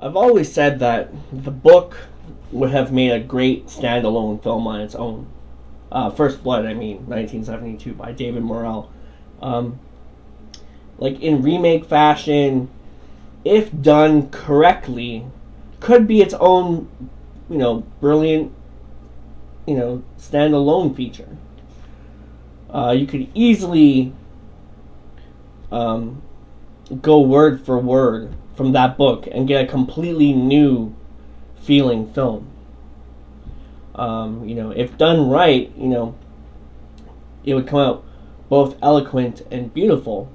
I've always said that the book would have made a great standalone film on its own. First Blood, 1972, by David Morrell. Like in remake fashion, if done correctly, could be its own, brilliant, standalone feature. You could easily go word for word from that book and get a completely new feeling film. If done right, it would come out both eloquent and beautiful.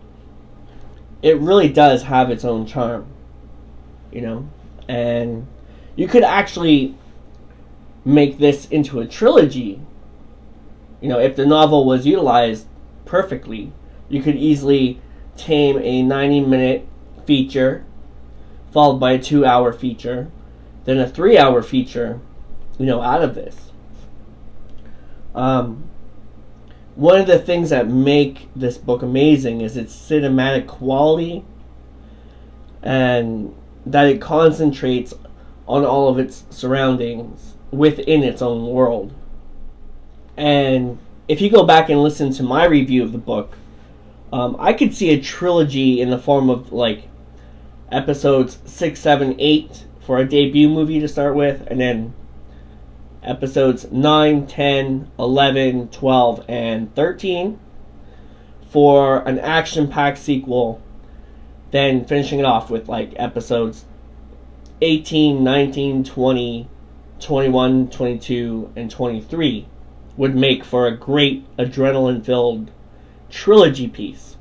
It really does have its own charm, and you could actually make this into a trilogy. If the novel was utilized perfectly, you could easily tame a 90-minute feature, followed by a 2-hour feature, then a 3-hour feature, out of this. One of the things that make this book amazing is its cinematic quality, and that it concentrates on all of its surroundings within its own world. And if you go back and listen to my review of the book, I could see a trilogy in the form of like episodes 6, 7, 8 for a debut movie to start with, and then episodes 9, 10, 11, 12, and 13 for an action-packed sequel, then finishing it off with like episodes 18, 19, 20, 21, 22, and 23 would make for a great adrenaline-filled trilogy piece.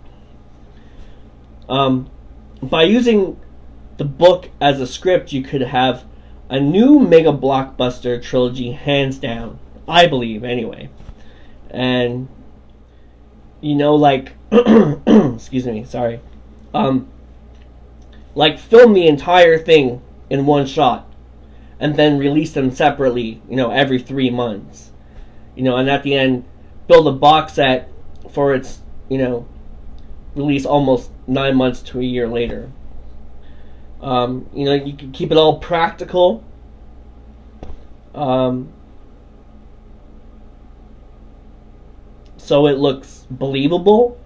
By using the book as a script, you could have a new mega blockbuster trilogy, hands down, I believe, anyway. And excuse me, sorry. Like film the entire thing in one shot, and then release them separately, every 3 months. And at the end, build a box set for its, release almost 9 months to a year later. You can keep it all practical. So it looks believable.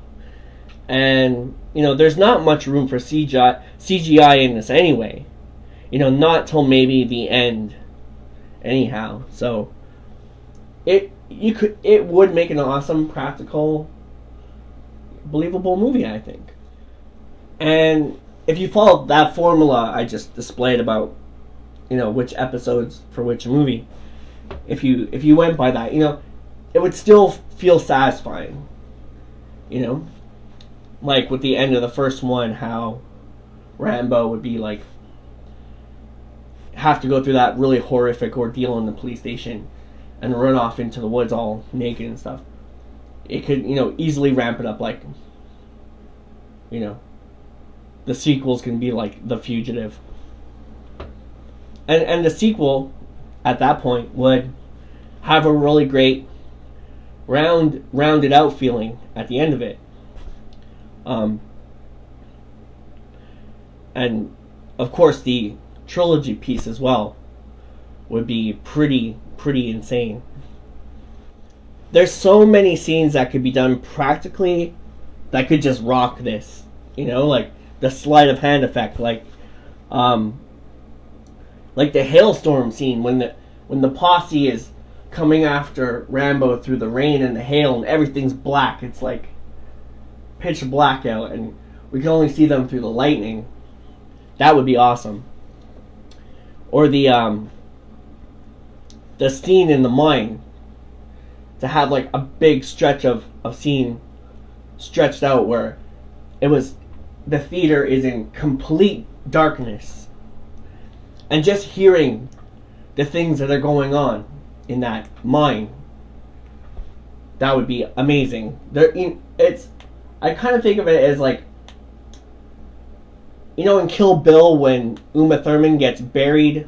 And, there's not much room for CGI in this anyway. Not till maybe the end anyhow. So it would make an awesome, practical, believable movie, I think. And if you followed that formula I just displayed about, which episodes for which movie, if you went by that, it would still feel satisfying. Like with the end of the first one, how Rambo would be like, have to go through that really horrific ordeal in the police station and run off into the woods all naked and stuff. It could, easily ramp it up like, the sequels can be like The Fugitive. And the sequel, at that point, would have a really great rounded out feeling at the end of it. And of course the trilogy piece as well would be pretty insane. There's so many scenes that could be done practically that could just rock this, like the sleight of hand effect, like the hailstorm scene when the posse is coming after Rambo through the rain and the hail and everything's black. It's like pitch black out and we can only see them through the lightning. That would be awesome. Or the scene in the mine, to have like a big stretch of scene stretched out where the theater is in complete darkness, and just hearing the things that are going on in that mine, that would be amazing. I kind of think of it as like, in Kill Bill when Uma Thurman gets buried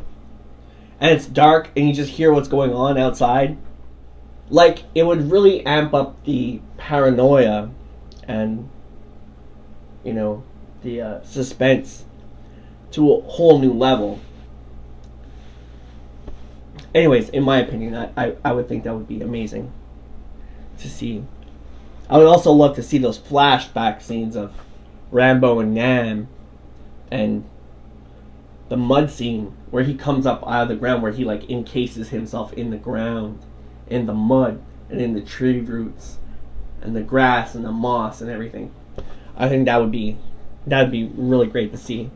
and it's dark and you just hear what's going on outside. Like, it would really amp up the paranoia and, the suspense to a whole new level. Anyways, in my opinion, I would think that would be amazing to see. I would also love to see those flashback scenes of Rambo and Nam, and the mud scene where he comes up out of the ground, where he like encases himself in the ground, in the mud, and in the tree roots, and the grass and the moss and everything. I think that'd be really great to see.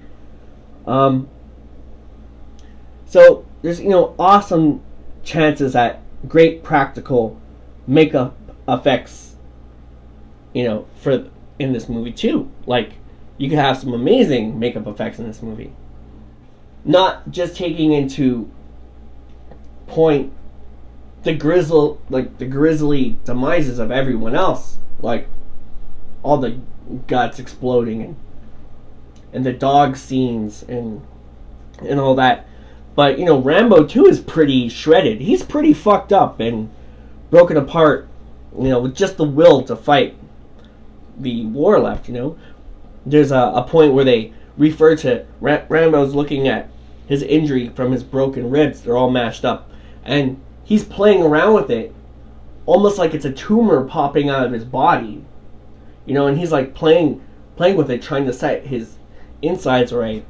So there's awesome chances at great practical makeup effects in this movie too. Like, you could have some amazing makeup effects in this movie, not just taking into point the grisly demises of everyone else, like all the guts exploding and the dog scenes and all that. But Rambo 2 is pretty shredded. He's pretty fucked up and broken apart, with just the will to fight the war left. There's a point where they refer to Rambo's looking at his injury from his broken ribs. They're all mashed up, and he's playing around with it, almost like it's a tumor popping out of his body, and he's like playing with it, trying to set his insides right.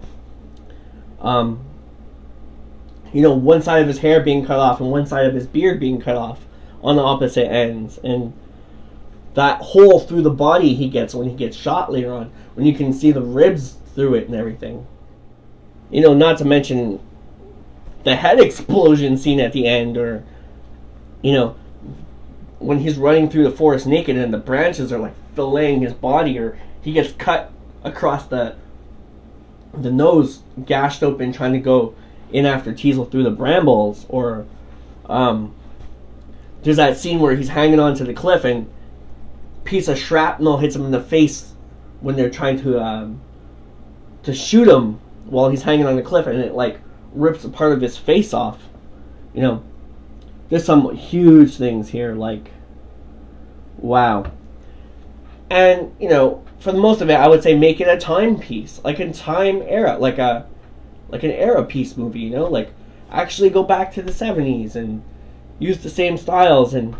One side of his hair being cut off and one side of his beard being cut off on the opposite ends, and that hole through the body he gets when he gets shot later on, when you can see the ribs through it and everything. Not to mention the head explosion scene at the end, or when he's running through the forest naked and the branches are like filleting his body, or he gets cut across the nose, gashed open, trying to go in after Teasel through the brambles. Or there's that scene where he's hanging onto the cliff and a piece of shrapnel hits him in the face when they're trying to shoot him while he's hanging on the cliff, and it like rips a part of his face off. There's some huge things here, like, wow. And for the most of it, I would say make it a timepiece, like a time era, like an era piece movie. Like, actually go back to the 70s and use the same styles, and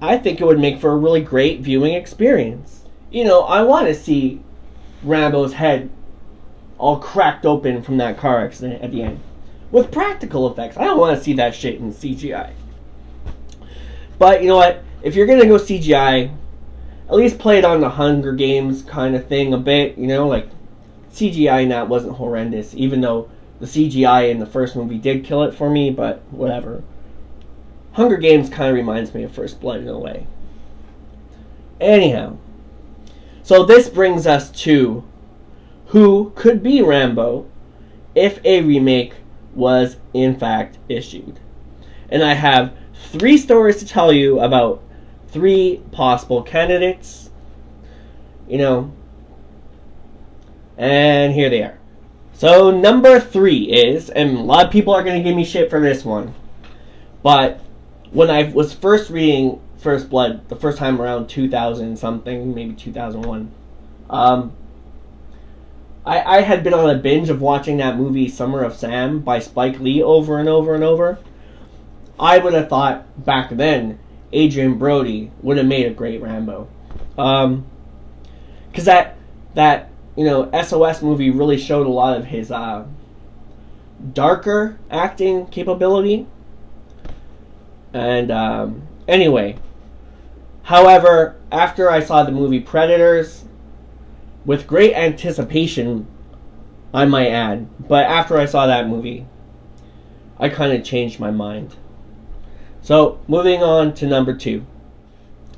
I think it would make for a really great viewing experience. I want to see Rambo's head all cracked open from that car accident at the end with practical effects. I don't want to see that shit in CGI. But you know what? If you're going to go CGI, at least play it on the Hunger Games kind of thing a bit. Like, CGI in that wasn't horrendous, even though the CGI in the first movie did kill it for me, but whatever. Hunger Games kind of reminds me of First Blood in a way. Anyhow, so this brings us to who could be Rambo if a remake was in fact issued. And I have 3 stories to tell you about 3 possible candidates. And here they are. So number 3 is, and a lot of people are going to give me shit for this one, but when I was first reading First Blood the first time around 2000 something, maybe 2001, I had been on a binge of watching that movie Summer of Sam by Spike Lee over and over and over. I would have thought back then Adrian Brody would have made a great Rambo, because that SOS movie really showed a lot of his darker acting capability. And anyway, however, after I saw the movie Predators, with great anticipation, I might add, but after I saw that movie, I kind of changed my mind. So, moving on to number 2.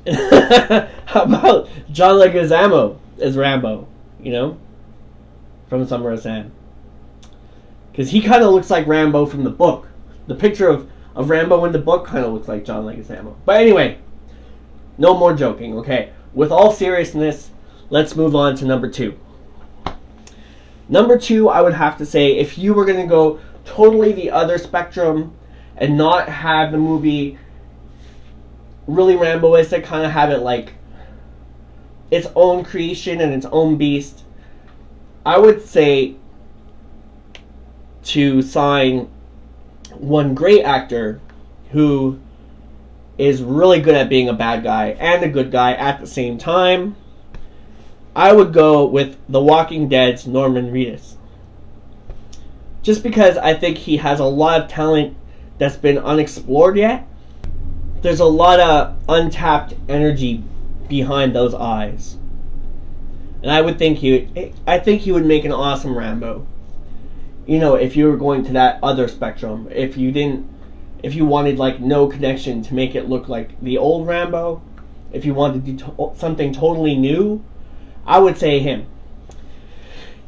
How about John Leguizamo as Rambo, from Summer of Sam? Because he kind of looks like Rambo from the book. The picture of Rambo in the book kind of looks like John Leguizamo. But anyway, no more joking, okay? With all seriousness, let's move on to number 2. Number 2, I would have to say, if you were going to go totally the other spectrum and not have the movie really Ramboistic, kind of have it like its own creation and its own beast, I would say to sign one great actor who is really good at being a bad guy and a good guy at the same time, I would go with The Walking Dead's Norman Reedus. Just because I think he has a lot of talent that's been unexplored yet. There's a lot of untapped energy behind those eyes. And I think he would make an awesome Rambo. You know, if you were going to that other spectrum, if you wanted like no connection to make it look like the old Rambo, if you wanted to do something totally new, I would say him.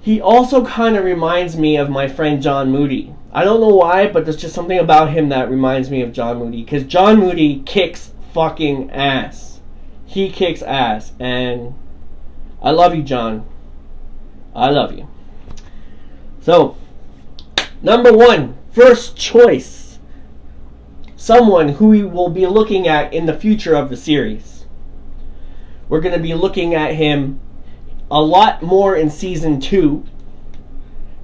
He also kind of reminds me of my friend John Moody. I don't know why, but there's just something about him that reminds me of John Moody. Because John Moody kicks fucking ass. He kicks ass. And I love you, John. I love you. So, number 1, first choice. Someone who we will be looking at in the future of the series. We're going to be looking at him a lot more in season 2.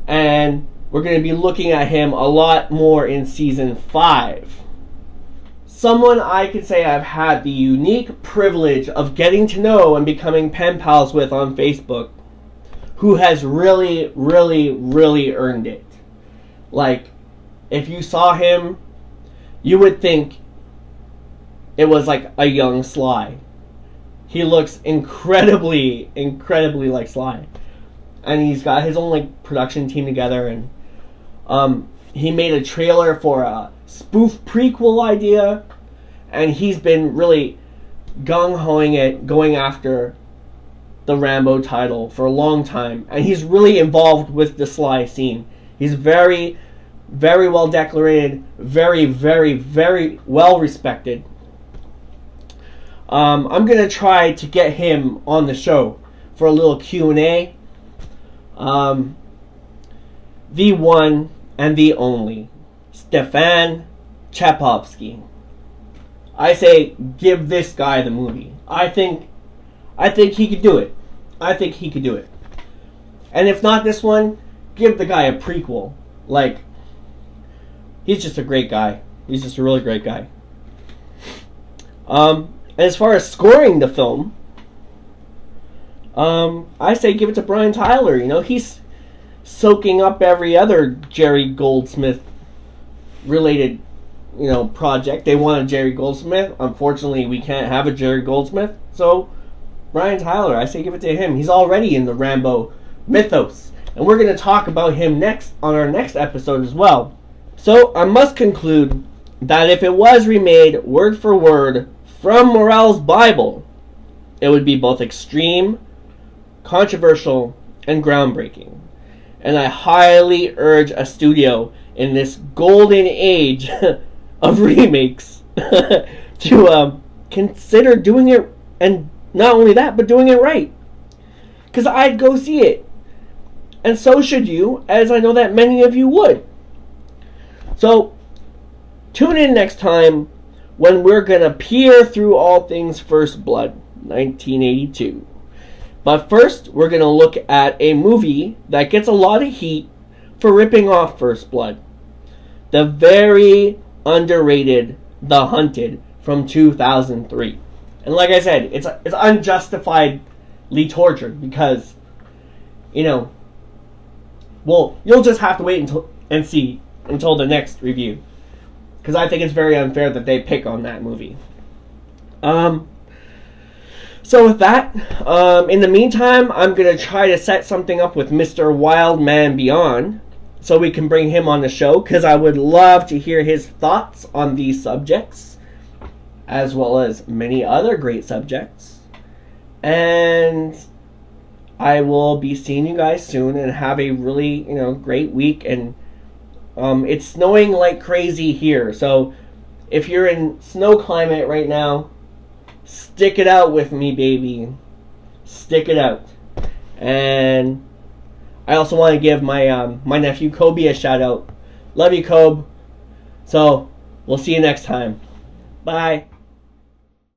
And we're going to be looking at him a lot more in season 5. Someone I could say I've had the unique privilege of getting to know and becoming pen pals with on Facebook, who has really, really, really earned it. Like, if you saw him, you would think it was like a young Sly. He looks incredibly, incredibly like Sly. And he's got his own like production team together, and he made a trailer for a spoof prequel idea, and he's been really gung-hoing it, going after the Rambo title for a long time, and he's really involved with the Sly scene. He's very, very well decorated, very, very, very well respected. I'm gonna try to get him on the show for a little Q&A. The one and the only Stefan Chapovsky. I say give this guy the movie. I think he could do it. I think he could do it. And if not this one, give the guy a prequel. Like, he's just a great guy. He's just a really great guy. And as far as scoring the film, I say give it to Brian Tyler. You know, he's soaking up every other Jerry Goldsmith related, you know, project. They want a Jerry Goldsmith. Unfortunately, we can't have a Jerry Goldsmith. So, Brian Tyler, I say give it to him. He's already in the Rambo mythos. And we're going to talk about him next on our next episode as well. So, I must conclude that if it was remade word for word from Morell's Bible, it would be both extreme, controversial, and groundbreaking. And I highly urge a studio in this golden age of remakes to consider doing it, and not only that, but doing it right. Because I'd go see it. And so should you, as I know that many of you would. So, tune in next time when we're going to peer through all things First Blood, 1982. But first, we're going to look at a movie that gets a lot of heat for ripping off First Blood. The very underrated The Hunted from 2003. And like I said, it's unjustifiedly tortured because, you know, well, you'll just have to wait until the next review. Because I think it's very unfair that they pick on that movie. So with that, in the meantime, I'm going to try to set something up with Mr. Wildman Beyond, so we can bring him on the show, because I would love to hear his thoughts on these subjects, as well as many other great subjects. And I will be seeing you guys soon, and have a really, great week. And it's snowing like crazy here, so if you're in snow climate right now, stick it out with me, baby. Stick it out. And I also want to give my my nephew Kobe a shout out. Love you, Kobe. So we'll see you next time. Bye.